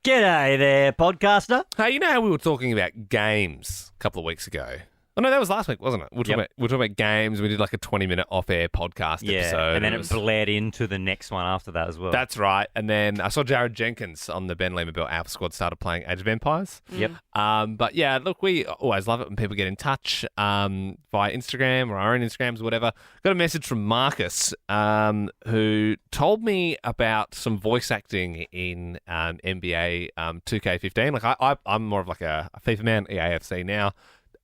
G'day there, podcaster. Hey, you know how we were talking about games a couple of weeks ago? Oh, no, that was last week, wasn't it? We were talking about games. We did like a 20-minute off-air podcast episode. And then it bled into the next one after that as well. That's right. And then I saw Jared Jenkins on the Ben Lima Built Alpha Squad started playing Age of Empires. Yep. But yeah, look, we always love it when people get in touch via Instagram or our own Instagrams or whatever. Got a message from Marcus who told me about some voice acting in NBA 2K15. Like I'm more of like a FIFA man, EAFC now.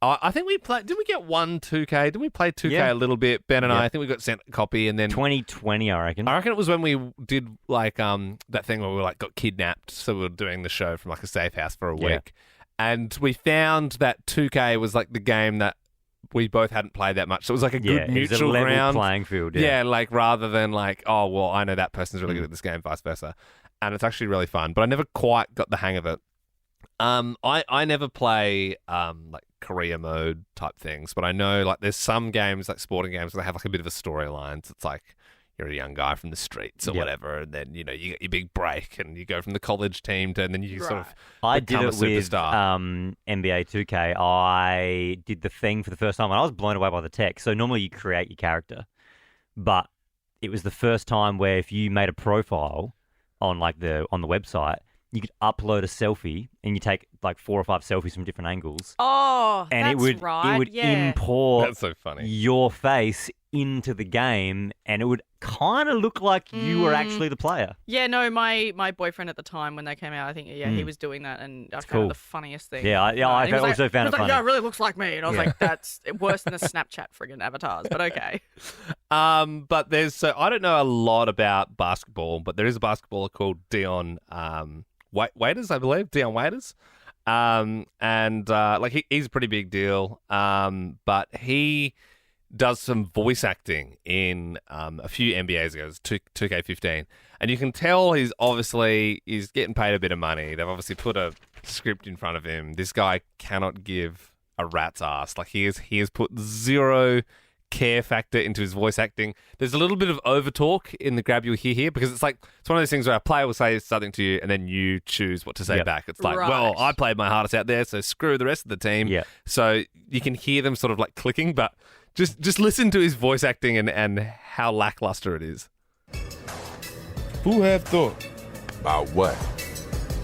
I think we played. Did we get 2K? Did we play 2K a little bit? Ben and I think we got sent a copy, and then 2020, I reckon. I reckon it was when we did like that thing where we like got kidnapped, so we were doing the show from like a safe house for a week, and we found that 2K was like the game that we both hadn't played that much. So it was like a good neutral level ground playing field. Yeah, like rather than like, oh well, I know that person's really good at this game, vice versa, and it's actually really fun. But I never quite got the hang of it. I never play like career mode type things, but I know like there's some games like sporting games where they have like a bit of a storyline. So it's like you're a young guy from the streets or whatever, and then you know you get your big break and you go from the college team to, and then you sort of I become did a it with superstar. NBA 2K. I did the thing for the first time, and I was blown away by the tech. So normally you create your character, but it was the first time where if you made a profile on like on the website, you could upload a selfie and you take like 4 or 5 selfies from different angles. Oh, and that's it would right. import That's so funny. your face into the game, and it would kind of look like you were actually the player. Yeah, no, my boyfriend at the time when they came out, I think he was doing that, and I found it the funniest thing. Yeah, I he was also found it funny. Yeah, it really looks like me, and I was like, that's worse than the Snapchat friggin' avatars, but okay. But there's I don't know a lot about basketball, but there is a basketballer called Dion Waiters, I believe, Dion Waiters. Like he's a pretty big deal. But he does some voice acting in a few NBAs ago, it was 2K15. And you can tell he's getting paid a bit of money. They've obviously put a script in front of him. This guy cannot give a rat's ass. Like he has put zero care factor into his voice acting. There's a little bit of over talk in the grab you'll hear here, because it's one of those things where a player will say something to you and then you choose what to say back. It's like, well, I played my hardest out there, so screw the rest of the team. Yeah. So you can hear them sort of like clicking, but just listen to his voice acting and how lackluster it is. Who have thought About what?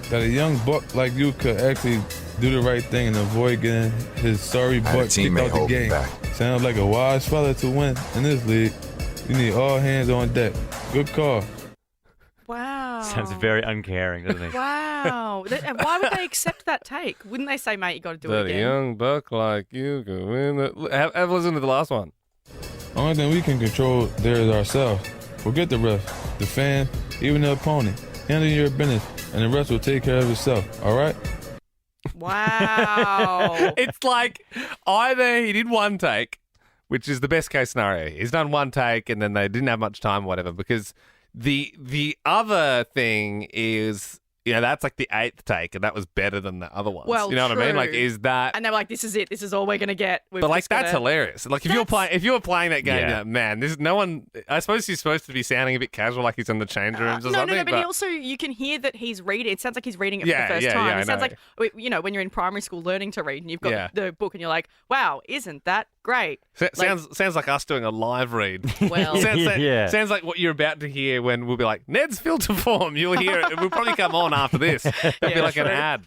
that a young buck like you could actually do the right thing and avoid getting his sorry I had a butt kicked teammate out the hold me game? back. Sounds like a wise fella to win in this league. You need all hands on deck. Good call. Wow. Sounds very uncaring, doesn't it? Wow. And why would they accept that take? Wouldn't they say, mate, you got to do it That a again? young buck like you can win. Have a listen to the last one. Only thing we can control there is ourselves. Forget the ref, the fan, even the opponent. Handle your business, and the rest will take care of itself. All right? Wow. It's like either he did one take, which is the best case scenario. He's done one take and then they didn't have much time or whatever, because the other thing is, you know, that's like the 8th take and that was better than the other ones. Well, you know what I mean? true. Like, is that... And they were like, this is it. This is all we're going to get. But like, that's hilarious. Like, if you were playing that game, Yeah. man, there's no one... I suppose he's supposed to be sounding a bit casual, like he's in the change rooms or something. No, but he also, you can hear that he's reading. It sounds like he's reading it for the first time. Yeah, It sounds like, you know, when you're in primary school learning to read and you've got the book and you're like, wow, isn't that great? Sounds like us doing a live read. Well, Sounds like what you're about to hear when we'll be like, Ned's filter form. You'll hear it. It will probably come on after this. It'll be like an ad.